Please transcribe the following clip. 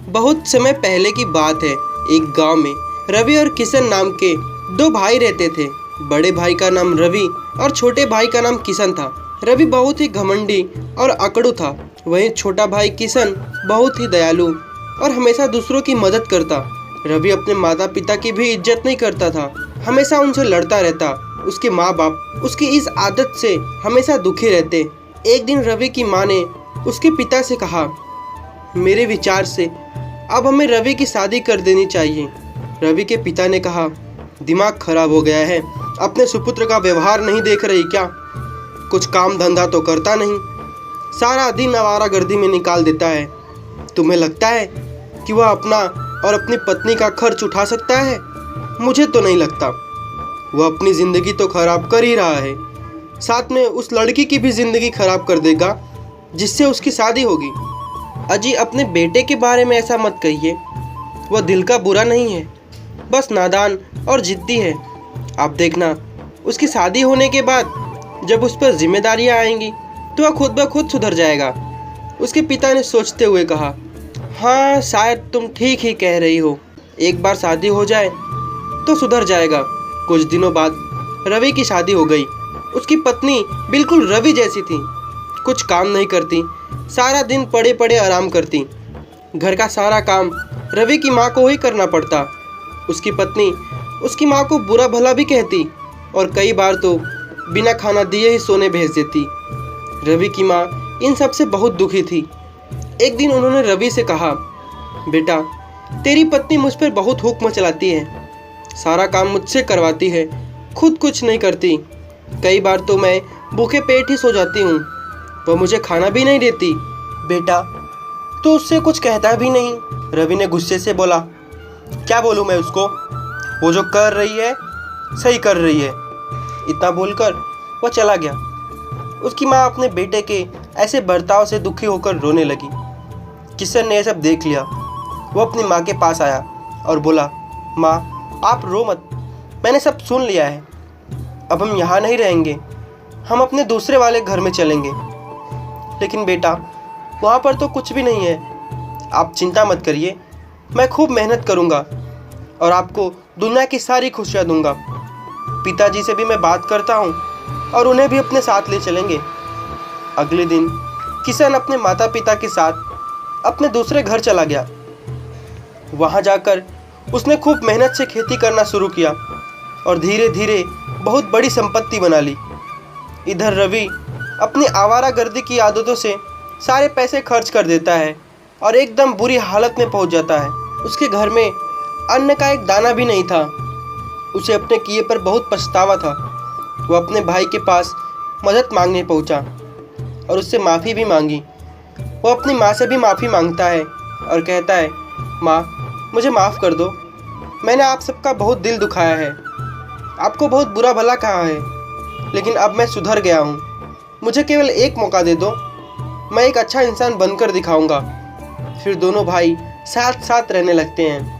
बहुत समय पहले की बात है। एक गांव में रवि और किशन नाम के दो भाई रहते थे। बड़े भाई का नाम रवि और छोटे भाई का नाम किशन था। रवि बहुत ही घमंडी और अकड़ू था। वहीं छोटा भाई किशन बहुत ही दयालु और हमेशा दूसरों की मदद करता। रवि अपने माता पिता की भी इज्जत नहीं करता था, हमेशा उनसे लड़ता रहता। उसके माँ बाप उसकी इस आदत से हमेशा दुखी रहते। एक दिन रवि की माँ ने उसके पिता से कहा, मेरे विचार से अब हमें रवि की शादी कर देनी चाहिए। रवि के पिता ने कहा, दिमाग खराब हो गया है, अपने सुपुत्र का व्यवहार नहीं देख रही क्या? कुछ काम धंधा तो करता नहीं, सारा दिन आवारागर्दी में निकाल देता है। तुम्हें लगता है कि वह अपना और अपनी पत्नी का खर्च उठा सकता है? मुझे तो नहीं लगता। वह अपनी ज़िंदगी तो खराब कर ही रहा है, साथ में उस लड़की की भी ज़िंदगी खराब कर देगा जिससे उसकी शादी होगी। अजी, अपने बेटे के बारे में ऐसा मत कहिए। वह दिल का बुरा नहीं है, बस नादान और जिद्दी है। आप देखना, उसकी शादी होने के बाद जब उस पर जिम्मेदारियां आएंगी तो वह खुद ब खुद सुधर जाएगा। उसके पिता ने सोचते हुए कहा, हाँ शायद तुम ठीक ही कह रही हो। एक बार शादी हो जाए तो सुधर जाएगा। कुछ दिनों बाद रवि की शादी हो गई। उसकी पत्नी बिल्कुल रवि जैसी थी, कुछ काम नहीं करती, सारा दिन पड़े पड़े आराम करती। घर का सारा काम रवि की माँ को ही करना पड़ता। उसकी पत्नी उसकी माँ को बुरा भला भी कहती और कई बार तो बिना खाना दिए ही सोने भेज देती। रवि की माँ इन सब से बहुत दुखी थी। एक दिन उन्होंने रवि से कहा, बेटा, तेरी पत्नी मुझ पर बहुत हुक्म चलाती है, सारा काम मुझसे करवाती है, खुद कुछ नहीं करती। कई बार तो मैं भूखे पेट ही सो जाती हूँ, वह मुझे खाना भी नहीं देती। बेटा, तो उससे कुछ कहता भी नहीं? रवि ने गुस्से से बोला, क्या बोलूँ मैं उसको? वो जो कर रही है सही कर रही है। इतना बोलकर वह चला गया। उसकी माँ अपने बेटे के ऐसे बर्ताव से दुखी होकर रोने लगी। किशन ने यह सब देख लिया। वो अपनी माँ के पास आया और बोला, माँ आप रो मत, मैंने सब सुन लिया है। अब हम यहाँ नहीं रहेंगे, हम अपने दूसरे वाले घर में चलेंगे। लेकिन बेटा, वहाँ पर तो कुछ भी नहीं है। आप चिंता मत करिए, मैं खूब मेहनत करूँगा और आपको दुनिया की सारी खुशियाँ दूँगा। पिताजी से भी मैं बात करता हूँ और उन्हें भी अपने साथ ले चलेंगे। अगले दिन किशन अपने माता पिता के साथ अपने दूसरे घर चला गया। वहाँ जाकर उसने खूब मेहनत से खेती करना शुरू किया और धीरे धीरे बहुत बड़ी संपत्ति बना ली। इधर रवि अपनी आवारागर्दी की आदतों से सारे पैसे खर्च कर देता है और एकदम बुरी हालत में पहुंच जाता है। उसके घर में अन्न का एक दाना भी नहीं था। उसे अपने किए पर बहुत पछतावा था। वो अपने भाई के पास मदद मांगने पहुंचा और उससे माफ़ी भी मांगी। वो अपनी माँ से भी माफ़ी मांगता है और कहता है, माँ मुझे माफ़ कर दो, मैंने आप सबका बहुत दिल दुखाया है, आपको बहुत बुरा भला कहा है, लेकिन अब मैं सुधर गया हूँ। मुझे केवल एक मौका दे दो, मैं एक अच्छा इंसान बनकर दिखाऊंगा। फिर दोनों भाई साथ साथ रहने लगते हैं।